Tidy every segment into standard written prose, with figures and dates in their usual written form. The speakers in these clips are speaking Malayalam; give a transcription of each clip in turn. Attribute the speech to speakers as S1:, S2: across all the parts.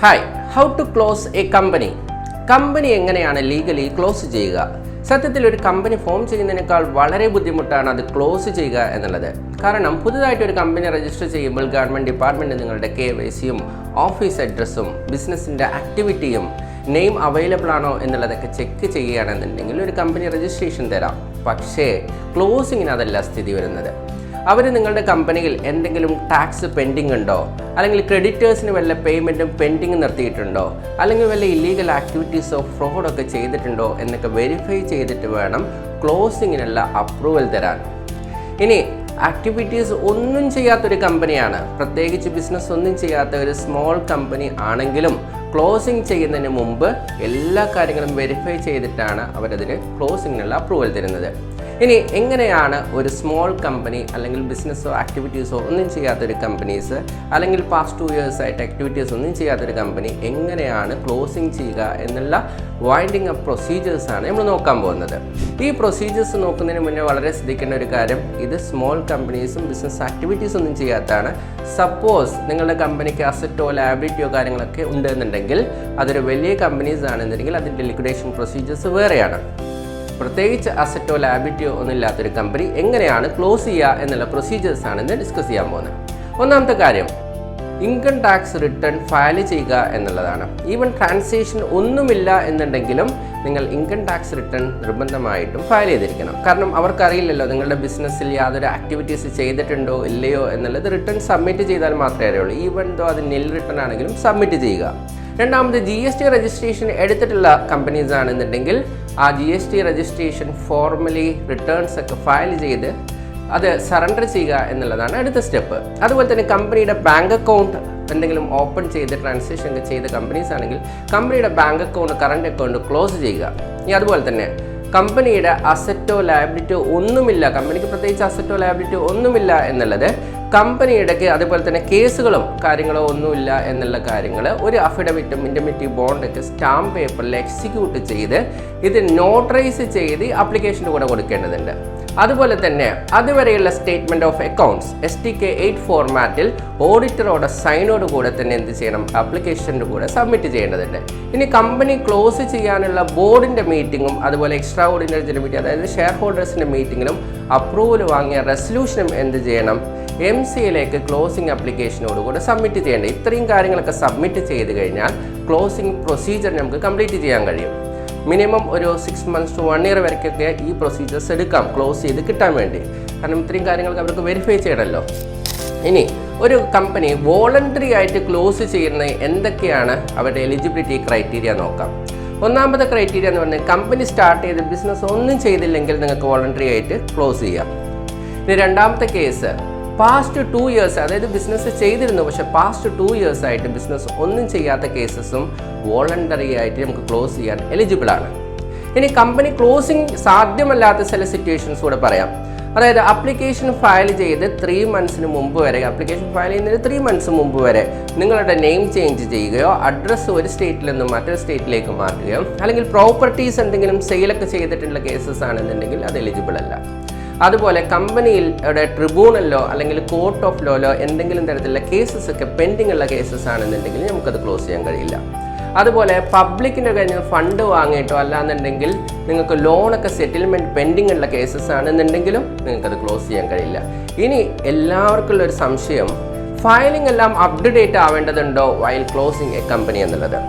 S1: Hi, how to close a company. Company എങ്ങനെയാണ് ലീഗലി ക്ലോസ് ചെയ്യുക? സത്യത്തിൽ ഒരു കമ്പനി ഫോം ചെയ്യുന്നതിനേക്കാൾ വളരെ ബുദ്ധിമുട്ടാണ് അത് ക്ലോസ് ചെയ്യുക എന്നുള്ളത്. കാരണം പുതുതായിട്ട് ഒരു കമ്പനി രജിസ്റ്റർ ചെയ്യുമ്പോൾ ഗവൺമെൻറ് ഡിപ്പാർട്ട്മെൻറ്റ് നിങ്ങളുടെ KYCയും ഓഫീസ് അഡ്രസ്സും ബിസിനസ്സിൻ്റെ ആക്ടിവിറ്റിയും നെയിം അവൈലബിൾ ആണോ എന്നുള്ളതൊക്കെ ചെക്ക് ചെയ്യുകയാണെന്നുണ്ടെങ്കിൽ ഒരു കമ്പനി രജിസ്ട്രേഷൻ തരാം. പക്ഷേ ക്ലോസിങ്ങിന് അതല്ല സ്ഥിതി വരുന്നത്. അവർ നിങ്ങളുടെ കമ്പനിയിൽ എന്തെങ്കിലും ടാക്സ് പെൻഡിങ് ഉണ്ടോ, അല്ലെങ്കിൽ ക്രെഡിറ്റേഴ്സിന് വല്ല പേയ്മെൻറ്റും പെൻഡിങ് നിർത്തിയിട്ടുണ്ടോ, അല്ലെങ്കിൽ വല്ല ഇല്ലീഗൽ ആക്ടിവിറ്റീസോ ഫ്രോഡൊക്കെ ചെയ്തിട്ടുണ്ടോ എന്നൊക്കെ വെരിഫൈ ചെയ്തിട്ട് വേണം ക്ലോസിങ്ങിനുള്ള അപ്രൂവൽ തരാൻ. ഇനി ആക്ടിവിറ്റീസ് ഒന്നും ചെയ്യാത്തൊരു കമ്പനിയാണ്, പ്രത്യേകിച്ച് ബിസിനസ് ഒന്നും ചെയ്യാത്ത ഒരു സ്മോൾ കമ്പനി ആണെങ്കിലും ക്ലോസിംഗ് ചെയ്യുന്നതിന് മുമ്പ് എല്ലാ കാര്യങ്ങളും വെരിഫൈ ചെയ്തിട്ടാണ് അവരതിന് ക്ലോസിങ്ങിനുള്ള അപ്രൂവൽ തരുന്നത്. ഇനി എങ്ങനെയാണ് ഒരു സ്മോൾ കമ്പനി അല്ലെങ്കിൽ ബിസിനസ്സോ ആക്ടിവിറ്റീസോ ഒന്നും ചെയ്യാത്തൊരു കമ്പനീസ്, അല്ലെങ്കിൽ പാസ്റ്റ് 2 years ആയിട്ട് ആക്ടിവിറ്റീസ് ഒന്നും ചെയ്യാത്തൊരു കമ്പനി എങ്ങനെയാണ് ക്ലോസിംഗ് ചെയ്യുക എന്നുള്ള വൈൻഡിങ് അപ്പ് പ്രൊസീജിയേഴ്സാണ് നമ്മൾ നോക്കാൻ പോകുന്നത്. ഈ പ്രൊസീജിയേഴ്സ് നോക്കുന്നതിന് മുന്നേ വളരെ ശ്രദ്ധിക്കേണ്ട ഒരു കാര്യം, ഇത് സ്മോൾ കമ്പനീസും ബിസിനസ് ആക്ടിവിറ്റീസ് ഒന്നും ചെയ്യാത്തതാണ്. സപ്പോസ് നിങ്ങളുടെ കമ്പനിക്ക് അസറ്റോ ലയബിലിറ്റിയോ കാര്യങ്ങളൊക്കെ ഉണ്ടെന്നുണ്ടെങ്കിൽ, അതൊരു വലിയ കമ്പനീസ് ആണെന്നുണ്ടെങ്കിൽ അതിൻ്റെ ലിക്വിഡേഷൻ പ്രൊസീജിയേഴ്സ് വേറെയാണ്. പ്രത്യേകിച്ച് അസറ്റോ ലയബിലിറ്റിയോ ഒന്നും ഇല്ലാത്തൊരു കമ്പനി എങ്ങനെയാണ് ക്ലോസ് ചെയ്യുക എന്നുള്ള പ്രൊസീജിയേഴ്സാണ് ഇന്ന് ഡിസ്കസ് ചെയ്യാൻ പോകുന്നത്. ഒന്നാമത്തെ കാര്യം, ഇൻകം ടാക്സ് റിട്ടേൺ ഫയൽ ചെയ്യുക എന്നുള്ളതാണ്. ഈവൻ ട്രാൻസാക്ഷൻ ഒന്നുമില്ല എന്നുണ്ടെങ്കിലും നിങ്ങൾ ഇൻകം ടാക്സ് റിട്ടേൺ നിർബന്ധമായിട്ടും ഫയൽ ചെയ്തിരിക്കണം. കാരണം അവർക്കറിയില്ലല്ലോ നിങ്ങളുടെ ബിസിനസ്സിൽ യാതൊരു ആക്ടിവിറ്റീസ് ചെയ്തിട്ടുണ്ടോ ഇല്ലയോ എന്നുള്ളത്. റിട്ടേൺ സബ്മിറ്റ് ചെയ്താൽ മാത്രമേ അറിയുള്ളൂ. ഈവൻ ദോ അത് നിൽ റിട്ടേൺ ആണെങ്കിലും സബ്മിറ്റ് ചെയ്യുക. രണ്ടാമത് GST രജിസ്ട്രേഷൻ എടുത്തിട്ടുള്ള കമ്പനീസ് ആണെന്നുണ്ടെങ്കിൽ ആ GST രജിസ്ട്രേഷൻ ഫോർമലി റിട്ടേൺസ് ഒക്കെ ഫയൽ ചെയ്ത് അത് സറണ്ടർ ചെയ്യുക എന്നുള്ളതാണ് അടുത്ത സ്റ്റെപ്പ്. അതുപോലെ തന്നെ കമ്പനിയുടെ ബാങ്ക് അക്കൗണ്ട് എന്തെങ്കിലും ഓപ്പൺ ചെയ്ത് ട്രാൻസാക്ഷൻ ഒക്കെ ചെയ്ത കമ്പനീസ് ആണെങ്കിൽ കമ്പനിയുടെ bank account current account close ചെയ്യുക. ഇനി അതുപോലെ തന്നെ കമ്പനിയുടെ അസറ്റോ ലയബിലിറ്റിയോ ഒന്നുമില്ല, കമ്പനിക്ക് പ്രത്യേകിച്ച് അസറ്റോ ലയബിലിറ്റിയോ ഒന്നുമില്ല എന്നുള്ളത്, കമ്പനിയുടെ അതുപോലെ തന്നെ കേസുകളും കാര്യങ്ങളോ ഒന്നുമില്ല എന്നുള്ള കാര്യങ്ങൾ ഒരു അഫിഡവിറ്റും ഇൻഡെമിനിറ്റി ബോണ്ടൊക്കെ സ്റ്റാമ്പ് പേപ്പറിൽ എക്സിക്യൂട്ട് ചെയ്ത് ഇത് നോട്ടറൈസ് ചെയ്ത് ആപ്ലിക്കേഷൻ്റെ കൂടെ കൊടുക്കേണ്ടതുണ്ട്. അതുപോലെ തന്നെ അതുവരെയുള്ള സ്റ്റേറ്റ്മെൻറ്റ് ഓഫ് അക്കൗണ്ട്സ് STK 8 ഫോർമാറ്റിൽ ഓഡിറ്ററോടെ സൈനോട് കൂടെ തന്നെ എന്ത് ചെയ്യണം, ആപ്ലിക്കേഷൻ്റെ കൂടെ സബ്മിറ്റ് ചെയ്യേണ്ടതുണ്ട്. ഇനി കമ്പനി ക്ലോസ് ചെയ്യാനുള്ള ബോർഡിൻ്റെ മീറ്റിങ്ങും അതുപോലെ എക്സ്ട്രാ ഓർഡിനറി ജനറൽ മീറ്റിംഗ്, അതായത് ഷെയർ ഹോൾഡേഴ്സിൻ്റെ മീറ്റിങ്ങിലും അപ്രൂവൽ വാങ്ങിയ റെസൊല്യൂഷനും എന്ത് ചെയ്യണം, MCയിലേക്ക് ക്ലോസിംഗ് ആപ്ലിക്കേഷനോടുകൂടെ സബ്മിറ്റ് ചെയ്യേണ്ടത്. ഇത്രയും കാര്യങ്ങളൊക്കെ സബ്മിറ്റ് ചെയ്ത് കഴിഞ്ഞാൽ ക്ലോസിംഗ് പ്രൊസീജിയർ നമുക്ക് കംപ്ലീറ്റ് ചെയ്യാൻ കഴിയും. മിനിമം ഒരു 6 months to 1 year വരയ്ക്കൊക്കെ ഈ പ്രൊസീജിയേഴ്സ് എടുക്കാം ക്ലോസ് ചെയ്ത് കിട്ടാൻ വേണ്ടി. കാരണം ഇത്രയും കാര്യങ്ങൾക്ക് അവർക്ക് വെരിഫൈ ചെയ്യണമല്ലോ. ഇനി ഒരു കമ്പനി വോളണ്ടറി ആയിട്ട് ക്ലോസ് ചെയ്യുന്ന എന്തൊക്കെയാണ് അവരുടെ എലിജിബിലിറ്റി ക്രൈറ്റീരിയ നോക്കാം. ഒന്നാമത്തെ ക്രൈറ്റീരിയ എന്ന് പറഞ്ഞാൽ കമ്പനി സ്റ്റാർട്ട് ചെയ്ത് ബിസിനസ് ഒന്നും ചെയ്തില്ലെങ്കിൽ നിങ്ങൾക്ക് വോളണ്ടറി ആയിട്ട് ക്ലോസ് ചെയ്യാം. ഇനി രണ്ടാമത്തെ കേസ്, പാസ്റ്റ് 2 years, അതായത് ബിസിനസ് ചെയ്തിരുന്നു പക്ഷേ പാസ്റ്റ് 2 years ആയിട്ട് ബിസിനസ് ഒന്നും ചെയ്യാത്ത കേസസും വോളണ്ടറി ആയിട്ട് നമുക്ക് ക്ലോസ് ചെയ്യാൻ എലിജിബിൾ ആണ്. ഇനി കമ്പനി ക്ലോസിംഗ് സാധ്യമല്ലാത്ത ചില സിറ്റുവേഷൻസ് കൂടെ പറയാം. അതായത് ആപ്ലിക്കേഷൻ ഫയൽ ചെയ്ത് 3 months മുമ്പ് വരെ, ആപ്ലിക്കേഷൻ ഫയൽ ചെയ്യുന്നതിന് 3 months മുമ്പ് വരെ നിങ്ങളുടെ നെയിം ചേഞ്ച് ചെയ്യുകയോ അഡ്രസ്സ് ഒരു സ്റ്റേറ്റിൽ നിന്നും മറ്റൊരു സ്റ്റേറ്റിലേക്ക് മാറ്റുകയോ, അല്ലെങ്കിൽ പ്രോപ്പർട്ടീസ് എന്തെങ്കിലും സെയിലൊക്കെ ചെയ്തിട്ടുള്ള കേസസ് ആണെന്നുണ്ടെങ്കിൽ അത് എലിജിബിൾ അല്ല. അതുപോലെ കമ്പനിയിൽ ട്രിബ്യൂണലിലോ അല്ലെങ്കിൽ കോർട്ട് ഓഫ് ലോയിലോ എന്തെങ്കിലും തരത്തിലുള്ള കേസസ് ഒക്കെ പെൻഡിങ് ഉള്ള കേസസ് ആണെന്നുണ്ടെങ്കിൽ നമുക്കത് ക്ലോസ് ചെയ്യാൻ കഴിയില്ല. അതുപോലെ പബ്ലിക്കിൻ്റെ കഴിഞ്ഞ് ഫണ്ട് വാങ്ങിയിട്ടോ അല്ലാന്നുണ്ടെങ്കിൽ നിങ്ങൾക്ക് ലോണൊക്കെ സെറ്റിൽമെൻറ്റ് പെൻഡിങ് ഉള്ള കേസസ് ആണെന്നുണ്ടെങ്കിലും നിങ്ങൾക്കത് ക്ലോസ് ചെയ്യാൻ കഴിയില്ല. ഇനി എല്ലാവർക്കും ഉള്ളൊരു സംശയം, ഫയലിംഗ് എല്ലാം അപ്ഡേറ്റ് ആവേണ്ടതുണ്ടോ വൈൽ ക്ലോസിംഗ് എ കമ്പനി എന്നുള്ളത്.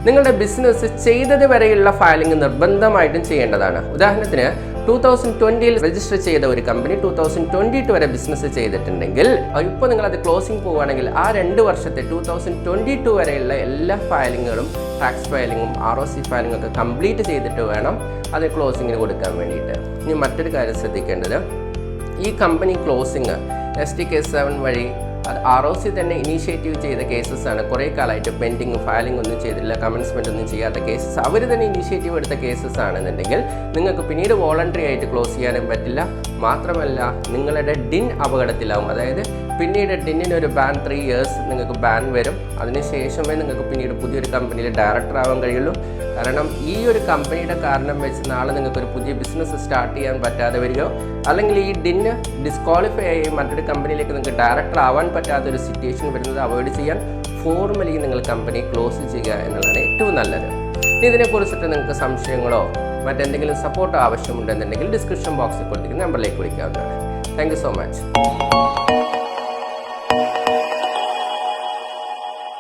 S1: നിങ്ങളുടെ ബിസിനസ് ചെയ്തത് വരെയുള്ള ഫയലിംഗ് നിർബന്ധമായിട്ടും ചെയ്യേണ്ടതാണ്. ഉദാഹരണത്തിന് 2020 രജിസ്റ്റർ ചെയ്ത ഒരു കമ്പനി 2022 വരെ ബിസിനസ് ചെയ്തിട്ടുണ്ടെങ്കിൽ ഇപ്പോൾ നിങ്ങളത് ക്ലോസിംഗ് പോവുകയാണെങ്കിൽ ആ 2 വർഷത്തെ 2022 വരെയുള്ള എല്ലാ ഫയലിങ്ങുകളും, ടാക്സ് ഫയലിങ്ങും ROC ഫയലിംഗ് ഒക്കെ കംപ്ലീറ്റ് ചെയ്തിട്ട് വേണം അത് ക്ലോസിങ്ങിന് കൊടുക്കാൻ വേണ്ടിയിട്ട്. ഇനി മറ്റൊരു കാര്യം ശ്രദ്ധിക്കേണ്ടത്, ഈ കമ്പനി ക്ലോസിങ് STK 7 വഴി അത് ROC തന്നെ ഇനീഷ്യേറ്റീവ് ചെയ്ത കേസസ് ആണ്. കുറേ കാലമായിട്ട് പെൻഡിങ് ഫയലിംഗ് ഒന്നും ചെയ്തില്ല, കമൻസ്മെൻ്റ് ഒന്നും ചെയ്യാത്ത കേസസ്, അവർ തന്നെ ഇനീഷ്യേറ്റീവ് എടുത്ത കേസസ് ആണെന്നുണ്ടെങ്കിൽ നിങ്ങൾക്ക് പിന്നീട് വോളണ്ടറി ആയിട്ട് ക്ലോസ് ചെയ്യാനും പറ്റില്ല. മാത്രമല്ല നിങ്ങളുടെ DIN അപകടത്തിലാവും. അതായത് പിന്നീട് DINന് ഒരു ബാൻ 3 years നിങ്ങൾക്ക് ബാൻ വരും. അതിനുശേഷമേ നിങ്ങൾക്ക് പിന്നീട് പുതിയൊരു കമ്പനിയിൽ ഡയറക്ടർ ആവാൻ കഴിയുള്ളൂ. കാരണം ഈ ഒരു കമ്പനിയുടെ കാരണം വെച്ച് നാളെ നിങ്ങൾക്കൊരു പുതിയ ബിസിനസ് സ്റ്റാർട്ട് ചെയ്യാൻ പറ്റാതെ വരികയോ അല്ലെങ്കിൽ ഈ DIN ഡിസ്ക്വാളിഫൈ ആയി മറ്റൊരു കമ്പനിയിലേക്ക് നിങ്ങൾക്ക് ഡയറക്ടർ ആവാൻ പറ്റാത്തൊരു സിറ്റുവേഷൻ വരുന്നത് അവോയ്ഡ് ചെയ്യാൻ ഫോർമലി നിങ്ങൾ കമ്പനി ക്ലോസ് ചെയ്യുക എന്നുള്ളതാണ് ഏറ്റവും നല്ലത്. ഇതിനെക്കുറിച്ചിട്ട് നിങ്ങൾക്ക് സംശയങ്ങളോ മറ്റെന്തെങ്കിലും സപ്പോർട്ടോ ആവശ്യമുണ്ടെന്നുണ്ടെങ്കിൽ ഡിസ്ക്രിപ്ഷൻ ബോക്സിൽ കൊടുത്തിരിക്കുന്ന നമ്പറിലേക്ക് വിളിക്കാവുന്നതാണ്. Thank you so much.